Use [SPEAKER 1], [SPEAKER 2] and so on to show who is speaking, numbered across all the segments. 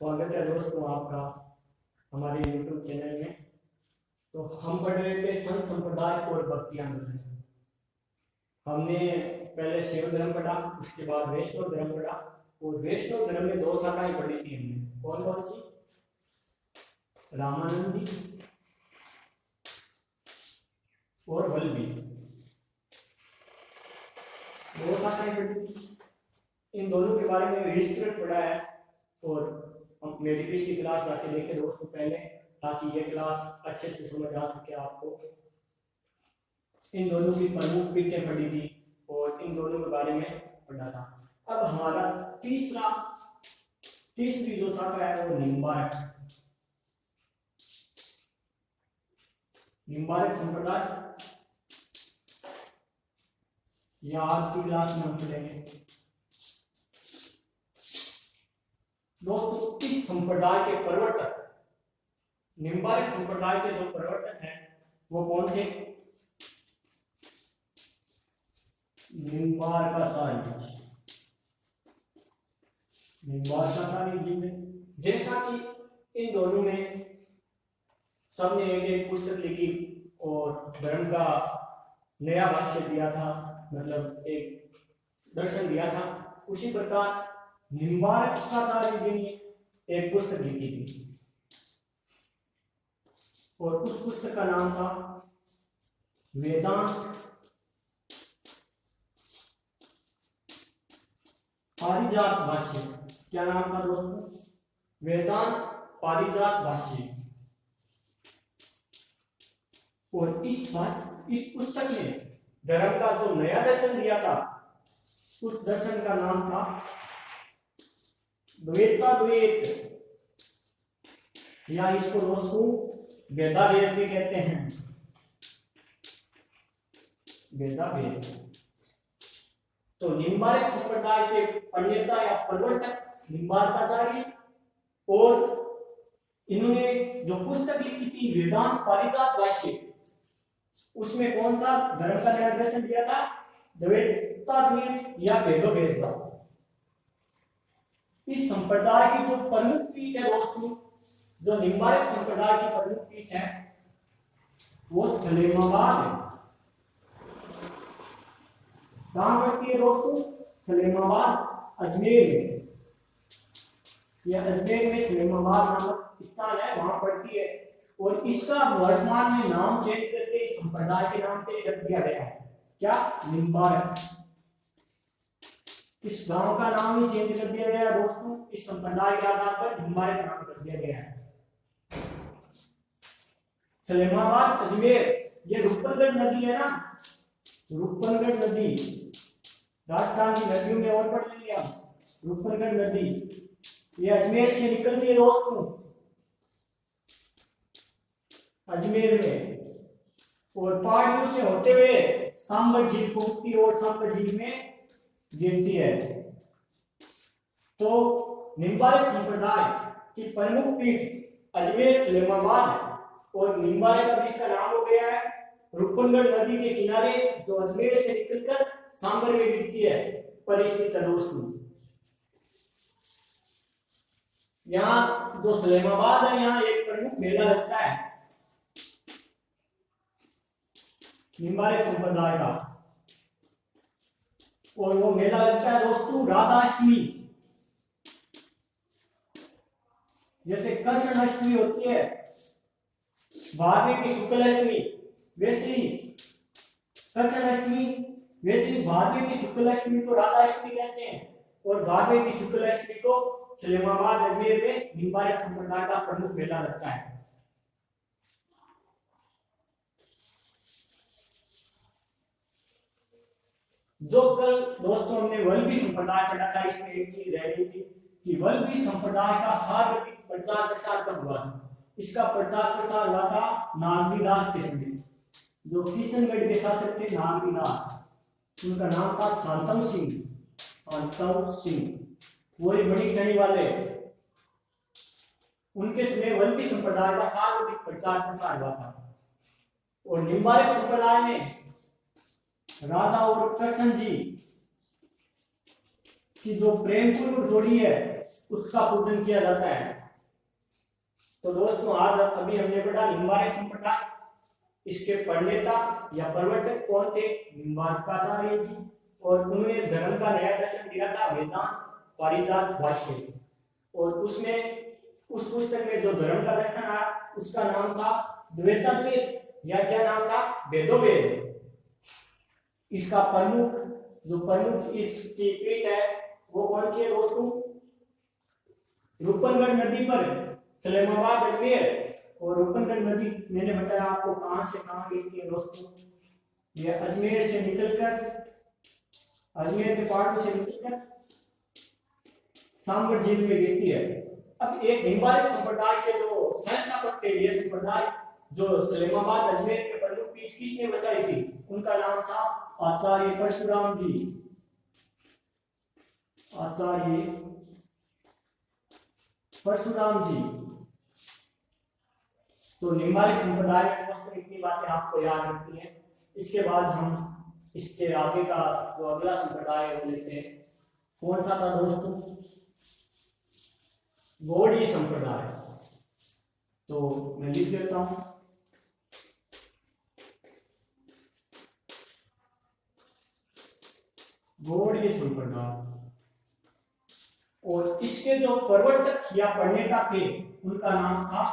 [SPEAKER 1] स्वागत है दोस्तों आपका हमारे YouTube चैनल में। तो हम पढ़ रहे थे संत संप्रदाय और भक्ति आंदोलन। हमने पहले शैव धर्म पढ़ा, उसके बाद वैष्णव धर्म पढ़ा और वैष्णव धर्म में दो शाखाएं पढ़ी थी हमने। कौन कौन सी? रामानंदी और वल्लभी, दो शाखाएं पढ़ी थी। इन दोनों के बारे में विस्तृत पढ़ा है और मेरी पिछली क्लास जाके देखे दोस्तों पहले, ताकि ये क्लास अच्छे से समझ आ सके आपको। इन दोनों की प्रमुख पीठें पढ़ी थी और इन दोनों के बारे में पढ़ा था। अब हमारा तीसरी जो शाखा है वो निम्बारक संप्रदाय, या आज की क्लास में हम पढ़ेंगे दोस्तों। इस संप्रदाय के प्रवर्तक, निम्बारक संप्रदाय के जो प्रवर्तक हैं वो कौन थे? निम्बारकाचार्य जी ने। जैसा कि इन दोनों में सबने एक एक पुस्तक लिखी और धर्म का नया भाष्य दिया था, मतलब एक दर्शन दिया था, उसी प्रकार निम्बारकाचार्य जी ने एक पुस्तक लिखी थी और उस पुस्तक का नाम था वेदांत पारिजात भाष्य। क्या नाम था दोस्तों? वेदांत पारिजात भाष्य। और इस पुस्तक में धर्म का जो नया दर्शन दिया था, उस दर्शन का नाम था द्वैताद्वैत, या इसको दोस्तों वेदावेद भी कहते हैं। वेदावेद। तो निम्बारक संप्रदाय के प्रणेता या प्रवर्तक निम्बारकाचार्य, और इन्होंने जो पुस्तक लिखी थी वेदांत पारिजात भाष्य, उसमें कौन सा धर्म का नया दर्शन दिया था? द्वैताद्वैत या भेदोभेद का। इस संप्रदाय की जो प्रमुख पीठ है दोस्तों, जो निम्बारक संप्रदाय की प्रमुख पीठ है, वो सलेमाबाद है। कहां पड़ती है दोस्तों? सलेमाबाद, अजमेर में। यह अजमेर में सलेमाबाद नामक स्थान है, वहां पड़ती है। और इसका वर्तमान में नाम चेंज करके इस संप्रदाय के नाम पे रख दिया गया है। क्या? निम्बारक। इस गांव का नाम ही चेंज कर दिया गया दोस्तों, इस संप्रदाय के आधार पर निम्बारक नाम कर दिया गया है। सलेमाबाद, अजमेर, ये रूपनगढ़ नदी है ना, रूपनगढ़ नदी, राजस्थान की नदियों में और पढ़ लिया। रूपनगढ़ नदी ये अजमेर से निकलती है दोस्तों, अजमेर में, और पहाड़ियों से होते हुए सांबर झील पहुंचती है और सांबर झील में गिरती है। तो निम्बारक संप्रदाय की प्रमुख पीठ अजमेर सलेमाबाद है, और निम्बारक अब इसका नाम हो गया है रूपनगढ़ नदी के किनारे, जो अजमेर से निकलकर सांबर में गिरती है, पर स्थित है दोस्तों। यहाँ जो सलेमाबाद है, यहाँ एक प्रमुख मेला लगता है निम्बारक संप्रदाय का, और वो मेला लगता है दोस्तों राधाष्टमी। जैसे कृष्ण अष्टमी होती है, भादवे की शुक्ल अष्टमी, वैसे ही कृष्ण अष्टमी, वैसे ही भादवे की शुक्ल अष्टमी को राधाष्टमी कहते हैं, और भादवे की शुक्ल अष्टमी को सलेमाबाद अजमेर में निम्बारक संप्रदाय का प्रमुख मेला लगता है। जो कल दोस्तों हमने वल्लभी संप्रदाय पढ़ा था, इसमें एक चीज रह गई थी कि वल्लभी संप्रदाय का सार्वत्रिक प्रचार प्रसार कब हुआ था? इसका प्रचार प्रसार हुआ था नागरीदास के समय। जो किशनगढ़ के शासक थे नागरीदास, उनका नाम था शांतम सिंह, वही बड़ी ठनी वाले, उनके समय वल्लभी संप्रदाय का सार्वत्रिक प्रचार प्रसार हुआ था। और निम्बारक संप्रदाय में राधा और कृष्ण जी कि जो प्रेम पूर्वक जोड़ी है उसका पूजन किया जाता है। तो दोस्तों आज अभी हमने पढ़ा निम्बार्क संप्रदाय, इसके प्रणेता या प्रवर्तक कौन थे? निम्बार्काचार्य जी, और उन्होंने धर्म का नया दर्शन दिया था वेदांत पारिजात भाष्य। और उसमें उस पुस्तक में जो धर्म का दर्शन आया उसका नाम था द्वैताद्वैत, या क्या नाम था? वेदोवेद। इसका प्रमुख इसकी पीठ है वो कौन सी है दोस्तों? रूपनगढ़ नदी पर सलेमाबाद अजमेर। और रूपनगढ़ नदी मैंने बताया आपको कहां से कहां गिरती है दोस्तों? ये अजमेर से निकलकर, अजमेर के पहाड़ों से निकलकर सांबर झील में गिरती है। अब एक निम्बार्क संप्रदाय के जो संस्थापक थे, ये संप्रदाय जो सलेमाबाद अजमेर के प्रमुख पीठ किसने बचाई थी? उनका नाम था आचार्य परशुराम जी। आचार्य परशुराम जी। तो निम्बार्क संप्रदाय में दोस्तों इतनी बातें आपको याद रखनी है। इसके बाद हम इसके आगे का जो अगला संप्रदाय है वो लेते हैं। कौन सा था दोस्तों? गौड़ीय संप्रदाय। तो मैं लिख देता हूं, गौड़ीय संप्रदाय। और इसके जो प्रवर्तक या प्रणेता थे उनका नाम था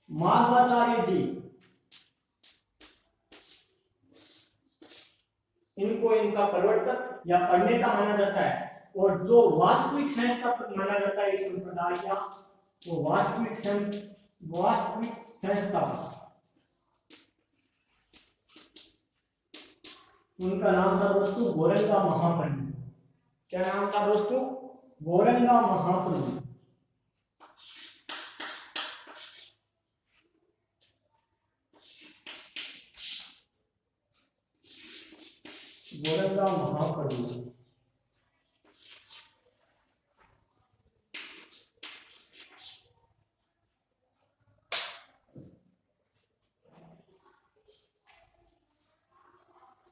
[SPEAKER 1] माधवाचार्य जी। इनको इनका प्रवर्तक या प्रणेता माना जाता है। और जो वास्तविक संस्थापक माना जाता है इस संप्रदाय का, वो वास्तविक संस्थापक, उनका नाम था दोस्तों गौरंगा महाप्रभु। क्या नाम था दोस्तों? गौरंगा महाप्रभु। गौरंगा महाप्रभु।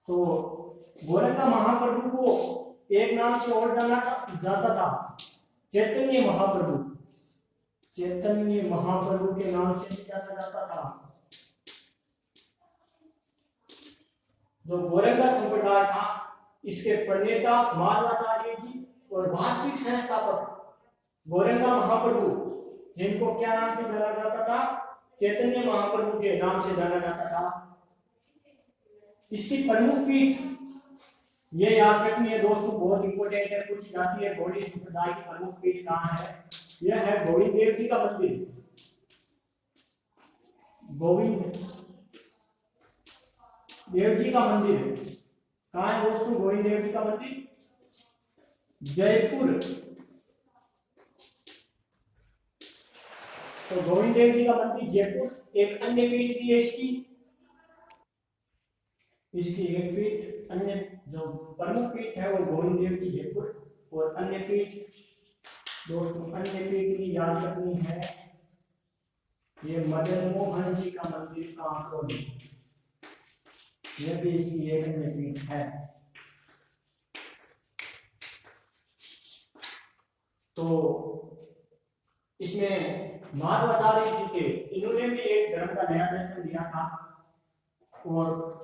[SPEAKER 1] तो गौरंगा महाप्रभु को एक नाम से और जाना जाता था, चैतन्य महाप्रभु। चैतन्य महाप्रभु के नाम से भी जाना जाता था। जो गौरंगा संप्रदाय था इसके प्रणेता माधवाचार्य जी और वास्तविक संस्थापक गौरंगा महाप्रभु, जिनको क्या नाम से जाना जाता था? चैतन्य महाप्रभु के नाम से जाना जाता था। इसकी प्रमुख पीठ ये याद रखनी है दोस्तों, बहुत इंपॉर्टेंट है, पूछ जाती है गौड़ीय संप्रदाय की प्रमुख पीठ कहाँ है? यह है गोविंद देव जी का मंदिर। गोविंद देव जी का मंदिर कहाँ है दोस्तों? गोविंद देव जी का मंदिर जयपुर। तो गोविंद देव जी का मंदिर जयपुर। एक अन्य पीठ भी है इसकी एक पीठ, अन्य जो प्रमुख पीठ है वो गोविंद देव जी जयपुर। और अन्य पीठ दोस्तों, अन्य पीठ की याद रखनी है, ये मदन मोहन जी का मंदिर कांकरोली, यह भी इसकी एक अन्य पीठ है। तो इसमें माधवाचार्य जी थे, इन्होंने भी एक धर्म का नया दर्शन दिया था। और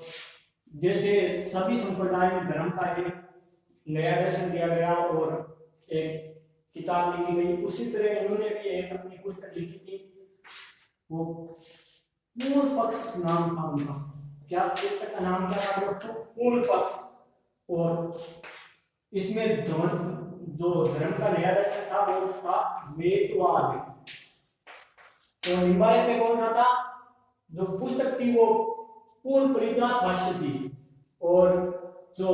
[SPEAKER 1] जैसे सभी संप्रदाय में धर्म का एक नया दर्शन दिया गया और एक किताब लिखी गई, उसी तरह इन्होंने भी एक अपनी पुस्तक लिखी थी, वो पूर्ण पक्ष नाम था उनका। क्या पुस्तक का नाम क्या था दोस्तों? पूर्ण पक्ष। और इसमें जो धर्म का नया दर्शन था वो था वेदवाद। तो निम्बार्क में कौन सा था? जो पुस्तक थी वो पूर्ण परिजात भाष्य थी। और जो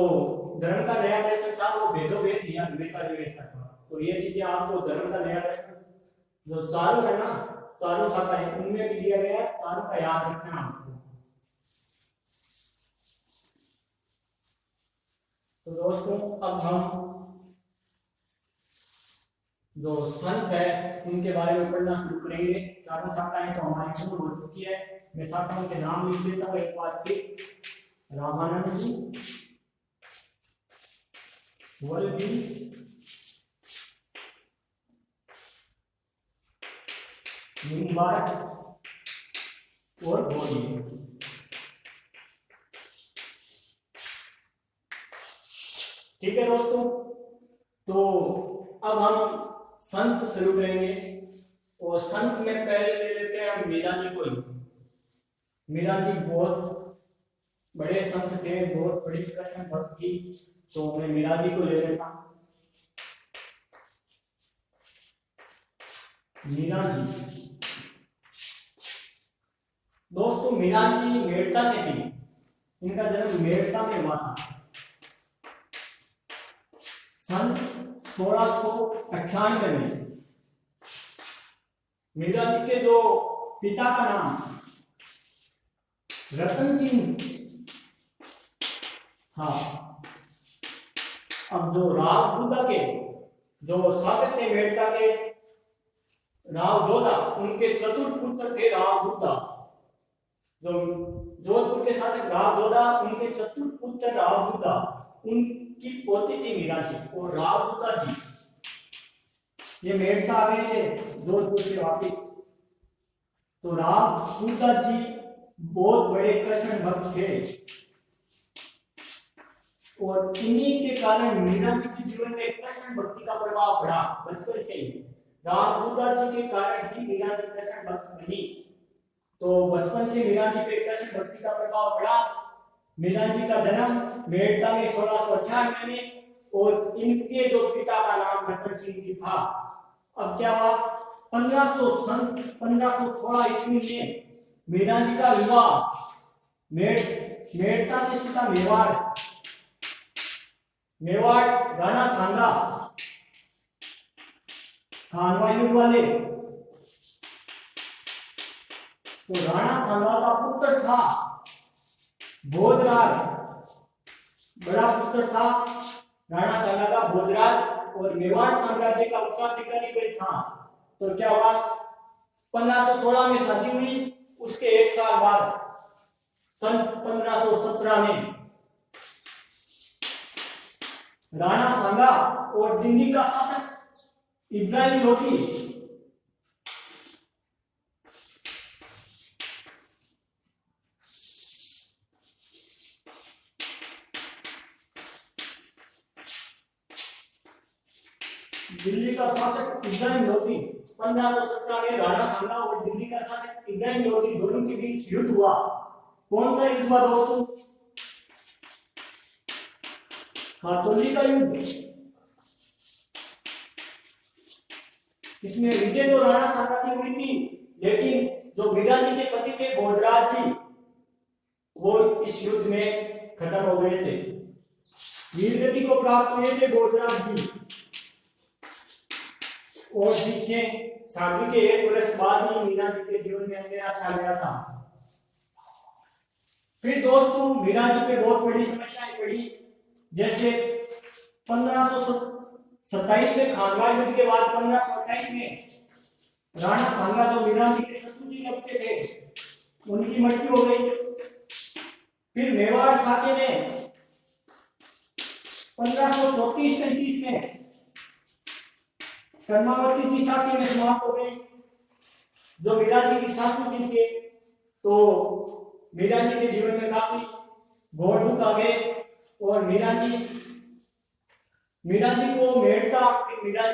[SPEAKER 1] धर्म का नया दर्शन था वो वेदोवेद या द्वैताद्वैत का था। तो ये चीजें आपको धर्म का नया दर्शन जो चारों है ना, चारों शाखाएं उनमें भी दिया गया है, चारों का याद रखना है आपको। तो दोस्तों अब हम जो संत है उनके बारे में पढ़ना शुरू करेंगे। चारों शाखाएं तो हमारी पूर्ण हो चुकी है। मैं शाखाओं के नाम लिख देता हूँ एक बार फिर। रामानंद जी, वल्लभी निम्बार्क और बोलिए। ठीक है दोस्तों, तो अब हम संत शुरू करेंगे और संत में पहले ले लेते हैं हम मीरा जी को। मीरा जी बहुत बड़े संत थे, बहुत बड़ी कृष्ण भक्त थी, तो मैं मीरा जी को ले लेता हूं। मीरा जी दोस्तों, मीरा जी मेड़ता से थी, इनका जन्म मेड़ता में हुआ था सन 1698 में। मीरा जी के जो पिता का नाम रतन सिंह था। अब जो राव जोधा के जो शासक थे मेड़ता के, राव जोधा, उनके चतुर्थ पुत्र थे राव जोधा। जो जोधपुर के शासक राव जोधा, उनके चतुर्थ पुत्र राव जोधा, उनकी पोती थी मीरा जी। और राव जोधा जी ये मेड़ता आ गए थे जोधपुर से वापिस। तो राव जोधा जी बहुत बड़े कृष्ण भक्त थे और इन्हीं के कारण मीरा जी के जीवन में कृष्ण भक्ति का प्रभाव पड़ा बचपन से ही। राव जोधा जी के कारण ही मीरा जी कृष्ण भक्त बनी। तो बचपन से मीरा जी पे कृष्ण भक्ति का प्रभाव पड़ा। मीरा जी का जन्म मेड़ता में 1698 में, और इनके जो पिता का नाम रतन सिंह जी था। अब क्या हुआ, 1516 ईस्वी में मीरा जी का विवाह मेड़ता से सीधा मेवाड़ राणा सांगा खानवा वाले, तो राणा सांगा का पुत्र था भोजराज, बड़ा पुत्र था राणा सांगा का भोजराज, और मेवाड़ साम्राज्य का उत्तराधिकारी भी था। तो क्या हुआ, 1516 में शादी हुई, उसके एक साल बाद सन 1517 में राणा सांगा और दिल्ली का शासक इब्राहिम लोधी दिल्ली का शासक इब्राहिम लोधी 1517 में राणा सांगा और दिल्ली का शासक इब्राहिम लोधी दोनों के बीच युद्ध हुआ। कौन सा युद्ध हुआ दोस्तों? खातौली का युद्ध। इसमें विजय तो राणा सांगा की हुई थी, लेकिन जो मीरा जी के पति थे भोजराज जी, वो इस युद्ध में खत्म हो गए थे, वीरगति को प्राप्त हुए थे भोजराज जी। और जिससे शादी के 1 वर्ष बाद ही मीरा जी के जीवन में अंधेरा छा गया था। फिर दोस्तों मीरा जी पे बहुत बड़ी समस्याएं पड़ी, जैसे 1527 में खानवा युद्ध के बाद 1528 में राणा सांगा जो मीरा जी के ससुर जी लगते थे, उनकी मृत्यु हो गई। फिर मेवाड़ साके में 1534-35 में कर्मावती जी साथी में समाप्त हो गई, जो मीरा जी की सासू जी थे। तो मीरा जी के जीवन में काफी घोर दुख आ गए और मीरा जी को मीरा जी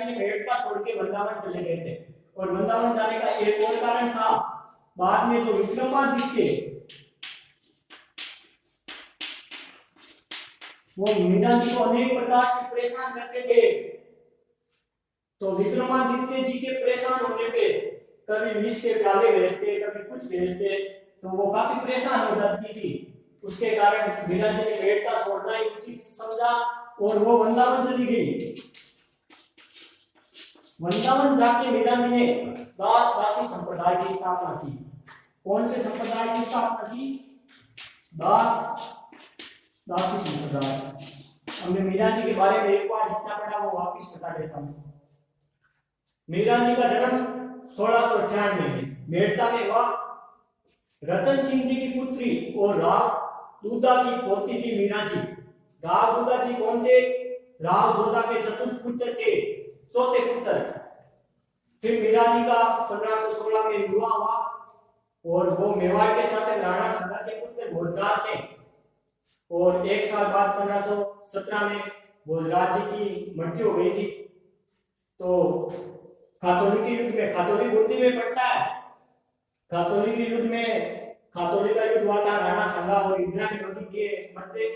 [SPEAKER 1] ने मेड़ता छोड़ के वृंदावन चले गए थे। और वृंदावन जाने का एक और कारण था, बाद में जो विक्रमादित्य वो मीरा जी को अनेक प्रकार से परेशान करते थे। तो विक्रमादित्य जी के परेशान होने पे कभी विष के प्याले भेजते, कभी कुछ भेजते, तो वो काफी परेशान हो जाती थी। उसके कारण मीरा जी ने मेड़ता छोड़ना ही उचित समझा और वो वृंदावन चली गई। वृंदावन जाके मीरा जी ने दास दासी संप्रदाय की स्थापना की। कौन से संप्रदाय की स्थापना की? दास दासी संप्रदाय। हमने मीरा जी के बारे में एक बार जितना पढ़ा वो वापस बता देता हूँ। मीरा जी का जन्म 1698 में मेड़ता में हुआ। रतन सिंह जी की पुत्री और राव जोधा की पोती थी मीरा जी। राव जोधा जी कौन थे? राव जोधा के चतुर्थ पुत्र थे, चौथे पुत्र। फिर मीरा जी का 1516 में विवाह हुआ और वो मेवाड़ के शासक राणा सांगा के पुत्र भोजराज से, और एक साल बाद 1517 में भोजराज जी की मृत्यु हो गई थी। तो खातौली के युद्ध में, खातौली बूंदी में पड़ता है, खातौली के युद्ध में, खातौली का युद्ध हुआ था राणा सांगा और इंदिरा गांधी के मध्य।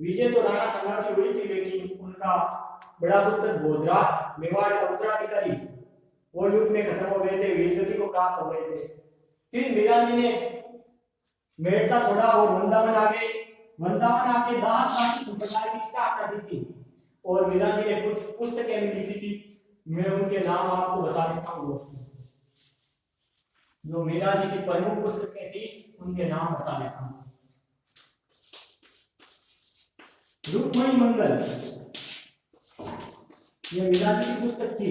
[SPEAKER 1] विजय तो राणा सांगा की हुई थी, लेकिन उनका बड़ा पुत्र भोजराज मेवाड़ का उत्तराधिकारी वो युद्ध में खत्म हो गए थे, वीरगति को प्राप्त हो गए थे। फिर मीरा जी ने मेड़ता छोड़ा और वृंदावन आ गए। वृंदावन आके दास की संप्रदाय की स्थापना की थी और मीरा जी ने कुछ पुस्तकें भी लिखी थी। मैं उनके नाम आपको बता देता हूँ दोस्तों, जो मीरा जी की प्रमुख पुस्तकें थी उनके नाम बता देता हूँ। रुक्मणी मंगल, ये मीरा जी की पुस्तक थी।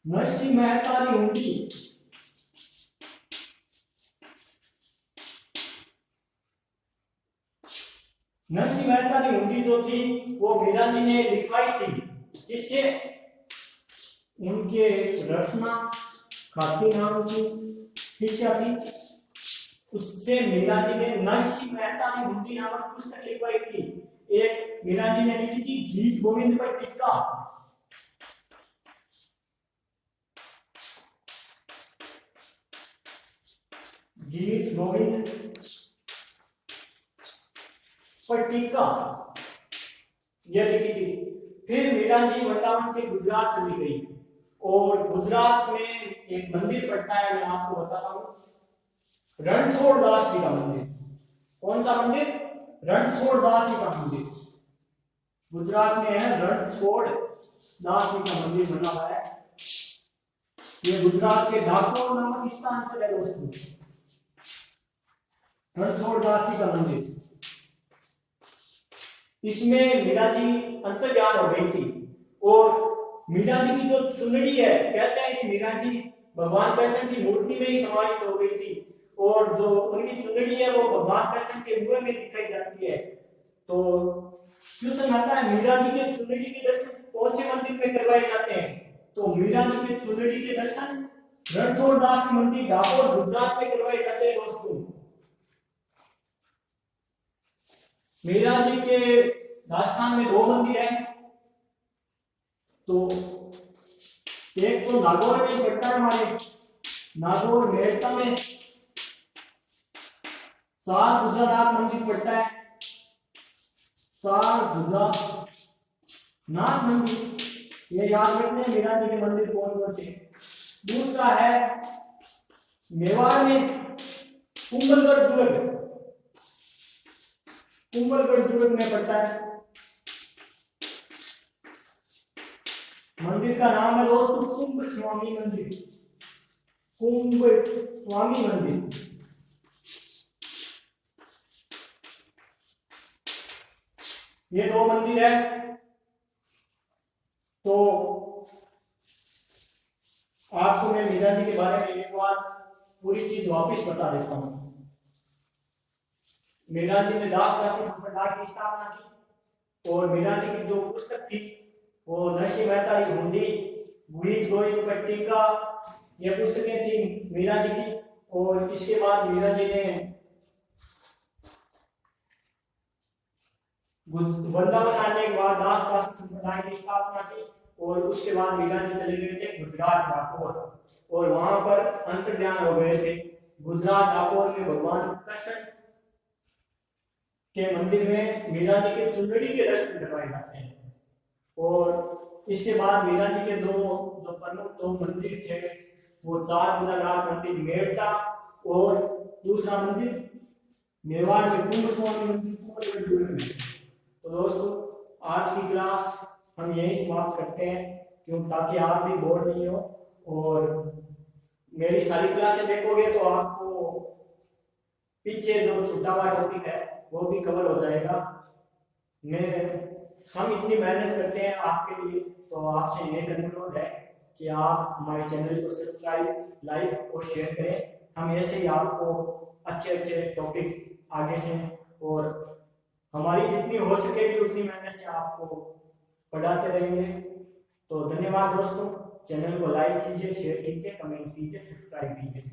[SPEAKER 1] नरसिंह मेहता की हुंडी, नरसिंह मेहता की हुंडी जो थी वो मीरा जी ने लिखवाई थी। इससे उनके रत्ना खाती नाम की शिष्या थी, उससे मीरा जी ने नरसिंह मेहता की हुंडी नामक पुस्तक लिखवाई थी। एक मीरा जी ने लिखी थी गीत गोविंद पर टीका, गीत गोविंद पर टीका यह लिखी थी। फिर मीरा जी वृंदावन से गुजरात चली गई और गुजरात में एक मंदिर पड़ता है, मैं आपको बताता हूँ, रणछोड़ दास जी का मंदिर। कौन सा मंदिर? रणछोड़ दास जी का मंदिर गुजरात में है। रणछोड़ दास जी का मंदिर बना हुआ है। ये गुजरात के डाकोर नामक स्थान पर है दोस्तों, रणछोड़ दास जी का मंदिर। इसमें मीरा जी अंतर्ध्यान हो गई थी और मीरा जी की जो चुनरी है, कहते हैं कि मीरा जी भगवान कृष्ण की मूर्ति में ही समाहित हो गई थी और जो उनकी चुनरी है वो भगवान कृष्ण के मुंह में दिखाई जाती है। तो क्वेश्चन आता है मीरा जी के चुनरी के दर्शन कौन से मंदिर में करवाए जाते हैं? तो मीरा जी के चुनरी के दर्शन रणछोड़ दास मंदिर डाकोर गुजरात में करवाए जाते हैं दोस्तों। मीरा जी के राजस्थान में 2 मंदिर हैं, तो एक तो नागौर में पड़ता है, हमारे नागौर मेड़ता में 4 भुजानाथ मंदिर पड़ता है, 4 भुजानाथ मंदिर, ये याद रखने मीरा जी के मंदिर कौन कौन से। दूसरा है मेवाड़ में कुंभलगढ़ दुर्ग, कुंभलगढ़ दुर्ग में पड़ता है। मंदिर का नाम है दोस्तों कुंभ स्वामी मंदिर, कुंभ स्वामी मंदिर। ये 2 मंदिर है। तो आपको मैं मीरा जी के बारे में एक बार पूरी चीज वापस बता देता हूं। मीरा जी ने दास दासी संप्रदाय की स्थापना की और मीरा जी की जो पुस्तक थी वो नरसिंह मेहता की हुंडी, गीत गोविंद पर टीका, ये पुस्तकें थी मीरा जी की। और इसके बाद मीरा जी ने वृंदावन आने के बाद दास दासी संप्रदाय की स्थापना की और उसके बाद मीरा जी चले गए थे गुजरात डाकोर और वहां पर अंतर्ध्यान हो गए थे। गुजरात डाकोर में भगवान कृष्ण के मंदिर में मीरा जी के चुनरी के दर्शन करवाए जाते हैं। और इसके बाद मीरा जी के जो प्रमुख 2 मंदिर थे वो 4 भुजानाथ मंदिर मेड़ता और दूसरा मंदिर मेवाड़ में कुंभ स्वामी मंदिर कुंभलगढ़ में। तो दोस्तों आज की क्लास हम यही समाप्त करते हैं, क्यों ताकि आप भी बोर नहीं हो और मेरी सारी क्लासें देखोगे तो आपको पीछे जो छूटा हुआ टॉपिक है वो भी कवर हो जाएगा। हम इतनी मेहनत करते हैं आपके लिए, तो आपसे ये अनुरोध है कि आप हमारे चैनल को सब्सक्राइब, लाइक और शेयर करें। हम ऐसे ही आपको अच्छे अच्छे टॉपिक आगे से, और हमारी जितनी हो सकेगी उतनी मेहनत से आपको पढ़ाते रहेंगे। तो धन्यवाद दोस्तों, चैनल को लाइक कीजिए, शेयर कीजिए, कमेंट कीजिए, सब्सक्राइब कीजिए।